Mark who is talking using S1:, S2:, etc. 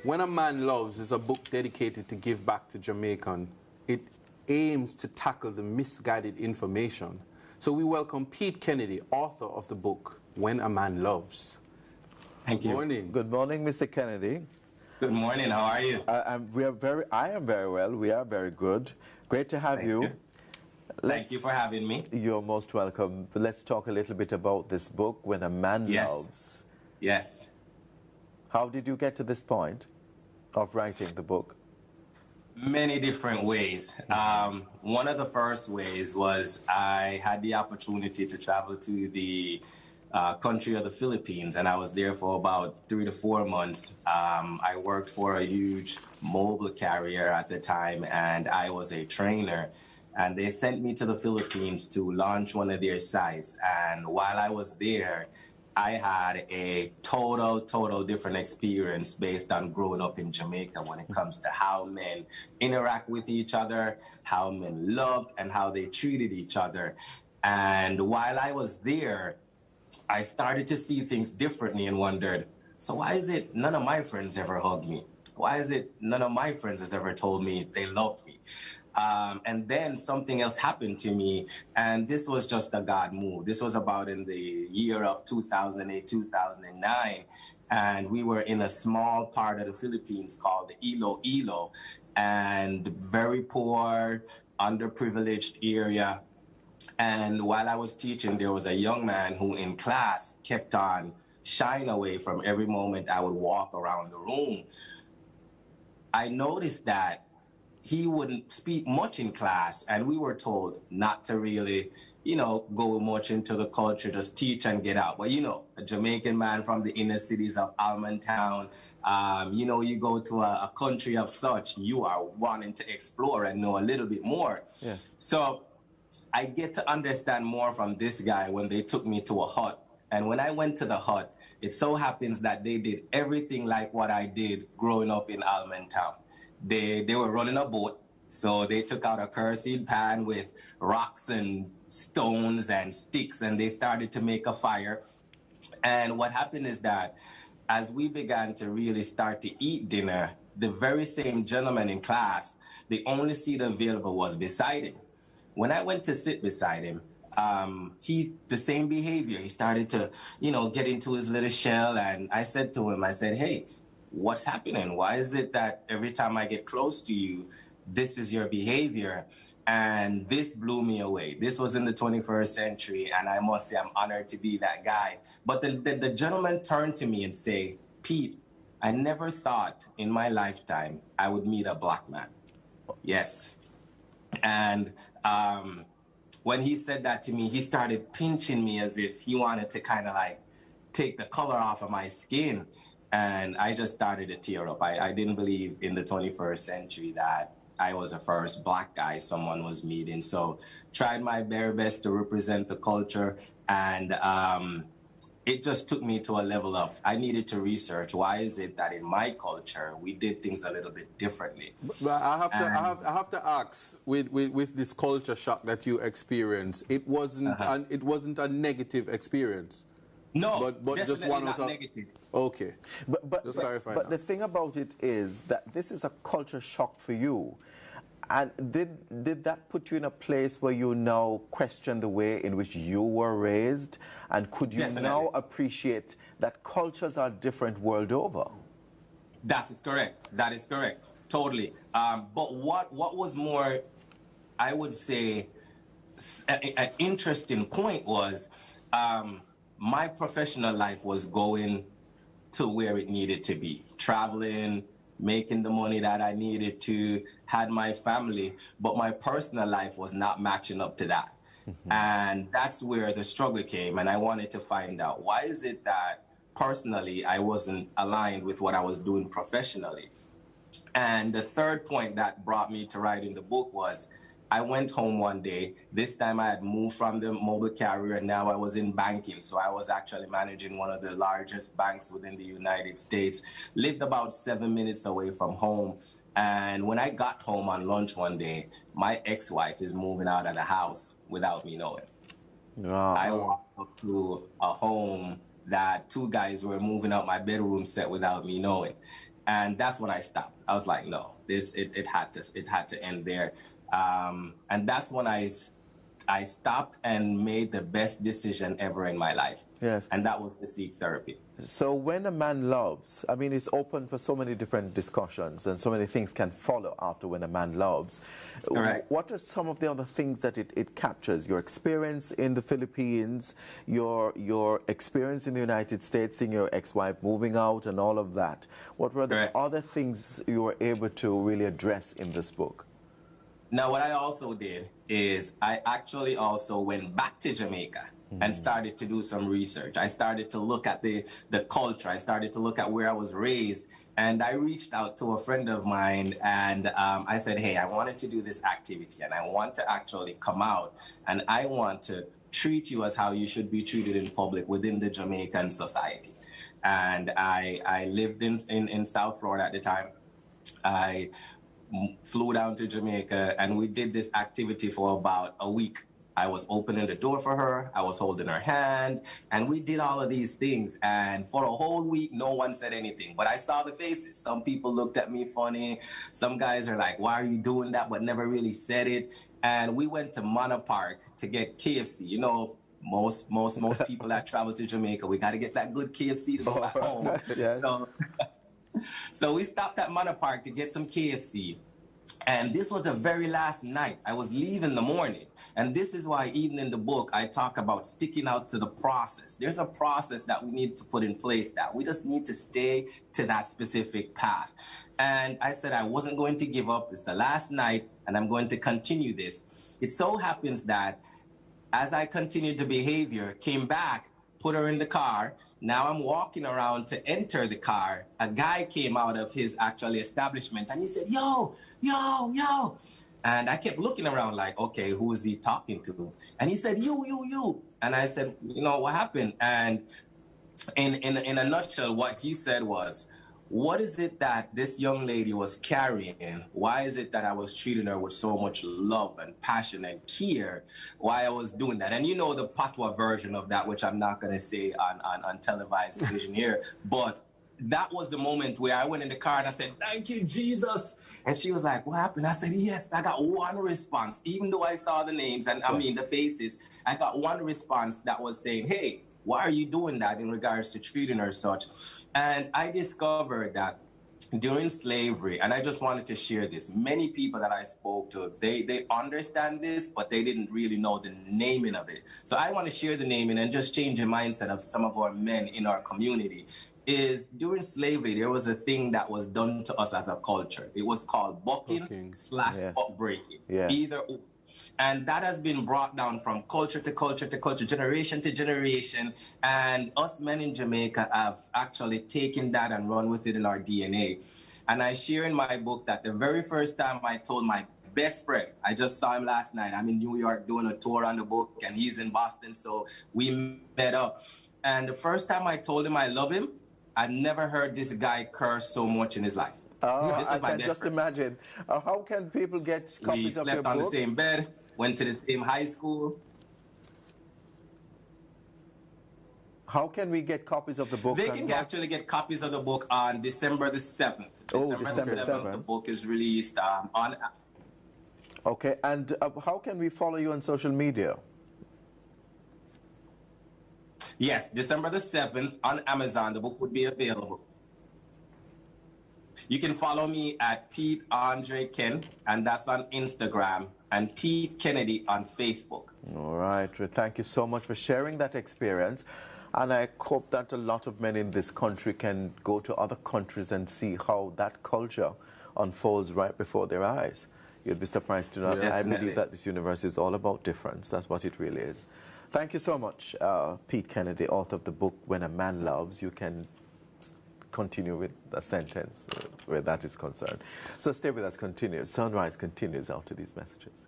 S1: When a Man Loves is a book dedicated to give back to Jamaican. It aims to tackle the misguided information. So we welcome Pete Kennedy, author of the book, When a Man Loves.
S2: Thank you.
S1: Morning.
S3: Good morning, Mr. Kennedy.
S2: Good morning. How are you?
S3: I am very well. We are very good. Great to have you.
S2: Thank you for having me.
S3: You're most welcome. Let's talk a little bit about this book, When a Man Loves.
S2: Yes.
S3: How did you get to this point of writing the book?
S2: Many different ways. One of the first ways was I had the opportunity to travel to the country of the Philippines, and I was there for about 3 to 4 months. I worked for a huge mobile carrier at the time, and I was a trainer. And they sent me to the Philippines to launch one of their sites. And while I was there, I had a total different experience based on growing up in Jamaica when it comes to how men interact with each other, how men loved, and how they treated each other. And while I was there, I started to see things differently and wondered, so why is it none of my friends ever hugged me? Why is it none of my friends has ever told me they loved me? And then something else happened to me, and this was just a God move. This was about in the year of 2008, 2009, and we were in a small part of the Philippines called the Iloilo, and very poor, underprivileged area. And while I was teaching, there was a young man who in class kept on shying away from every moment I would walk around the room. I noticed that he wouldn't speak much in class, and we were told not to really, go much into the culture, just teach and get out. But, a Jamaican man from the inner cities of Almontown, you go to a country of such, you are wanting to explore and know a little bit more.
S3: Yeah.
S2: So I get to understand more from this guy when they took me to a hut. And when I went to the hut, it so happens that they did everything like what I did growing up in Almontown. They were running a boat, so they took out a kerosene pan with rocks and stones and sticks, and they started to make a fire. And what happened is that as we began to really start to eat dinner, the very same gentleman in class, the only seat available was beside him. When I went to sit beside him, the same behavior. He started to, get into his little shell, and I said to him, hey, what's happening? Why is it that every time I get close to you, this is your behavior? And this blew me away. This was in the 21st century, and I must say I'm honored to be that guy. But the gentleman turned to me and say, Pete, I never thought in my lifetime I would meet a black man. Yes. And when he said that to me, he started pinching me as if he wanted to kind of like take the color off of my skin. And I just started to tear up. I didn't believe in the 21st century that I was the first black guy someone was meeting. So tried my very best to represent the culture. And it just took me to a level of, I needed to research, why is it that in my culture, we did things a little bit differently?
S1: But I have to ask, with this culture shock that you experienced, it wasn't a negative experience.
S2: No,
S1: but just one
S2: not
S1: out of
S2: negative.
S1: Okay,
S3: But the thing about it is that this is a culture shock for you. And did that put you in a place where you now question the way in which you were raised? And could you now appreciate that cultures are different world over?
S2: That is correct. That is correct. Totally. But what was more, I would say, an interesting point was my professional life was going to where it needed to be, traveling, making the money that I needed to, had my family, but my personal life was not matching up to that. Mm-hmm. And that's where the struggle came, and I wanted to find out, why is it that personally I wasn't aligned with what I was doing professionally? And the third point that brought me to writing the book was, I went home one day. This time I had moved from the mobile carrier, and now I was in banking. So I was actually managing one of the largest banks within the United States. Lived about 7 minutes away from home. And when I got home on lunch one day, my ex-wife is moving out of the house without me knowing.
S3: Wow.
S2: I walked up to a home that 2 guys were moving out my bedroom set without me knowing. And that's when I stopped. I was like, no, it had to end there. And that's when I stopped and made the best decision ever in my life.
S3: Yes.
S2: And that was to seek therapy.
S3: So when a man loves, I mean, it's open for so many different discussions and so many things can follow after when a man loves.
S2: Correct.
S3: What are some of the other things that it captures? Your experience in the Philippines, your experience in the United States, seeing your ex-wife moving out and all of that. What were the other things you were able to really address in this book?
S2: Now, what I also did is I actually also went back to Jamaica and started to do some research. I started to look at the culture. I started to look at where I was raised. And I reached out to a friend of mine and I said, hey, I wanted to do this activity and I want to actually come out and I want to treat you as how you should be treated in public within the Jamaican society. And I lived in South Florida at the time. I flew down to Jamaica and we did this activity for about a week. I was opening the door for her, I was holding her hand, and we did all of these things. And for a whole week, no one said anything, but I saw the faces. Some people looked at me funny. Some guys are like, why are you doing that? But never really said it. And we went to Manor Park to get KFC. You know, most people that travel to Jamaica, we got to get that good KFC to go back home.
S3: Yes.
S2: So we stopped at Manor Park to get some KFC. And this was the very last night. I was leaving in the morning. And this is why even in the book, I talk about sticking out to the process. There's a process that we need to put in place that we just need to stay to that specific path. And I said I wasn't going to give up. It's the last night and I'm going to continue this. It so happens that as I continued the behavior, came back, put her in the car. Now I'm walking around to enter the car. A guy came out of his actually establishment and he said, yo. And I kept looking around like, okay, who is he talking to? And he said, you. And I said, you know, what happened? And in a nutshell, what he said was, what is it that this young lady was carrying? Why is it that I was treating her with so much love and passion and care? Why I was doing that? And you know the patois version of that, which I'm not going to say on televised vision here, but that was the moment where I went in the car and I said, thank you, Jesus. And she was like, what happened? I said, yes, I got one response. Even though I saw the names and I mean the faces, I got one response that was saying, hey, why are you doing that in regards to treating her such? And I discovered that during slavery, and I just wanted to share this, many people that I spoke to, they understand this, but they didn't really know the naming of it. So I want to share the naming and just change the mindset of some of our men in our community. Is during slavery, there was a thing that was done to us as a culture. It was called bucking/buck breaking, either or. And that has been brought down from culture to culture to culture, generation to generation. And us men in Jamaica have actually taken that and run with it in our DNA. And I share in my book that the very first time I told my best friend, I just saw him last night. I'm in New York doing a tour on the book and he's in Boston. So we met up. And the first time I told him I love him, I never heard this guy curse so much in his life.
S3: Oh, I can just imagine. How can people get copies of your book?
S2: We slept on the same bed, went to the same high school.
S3: How can we get copies of the book?
S2: They can actually get copies of the book on December the 7th. December the 7th, the book is released on...
S3: Okay, and how can we follow you on social media?
S2: Yes, December the 7th on Amazon, the book would be available. You can follow me at Pete Andre Ken, and that's on Instagram, and Pete Kennedy on Facebook.
S3: All right. Well, thank you so much for sharing that experience. And I hope that a lot of men in this country can go to other countries and see how that culture unfolds right before their eyes. You'd be surprised to know. I believe that this universe is all about difference. That's what it really is. Thank you so much, Pete Kennedy, author of the book, When a Man Loves. You can continue with the sentence where that is concerned. So stay with us, continue. Sunrise continues after these messages.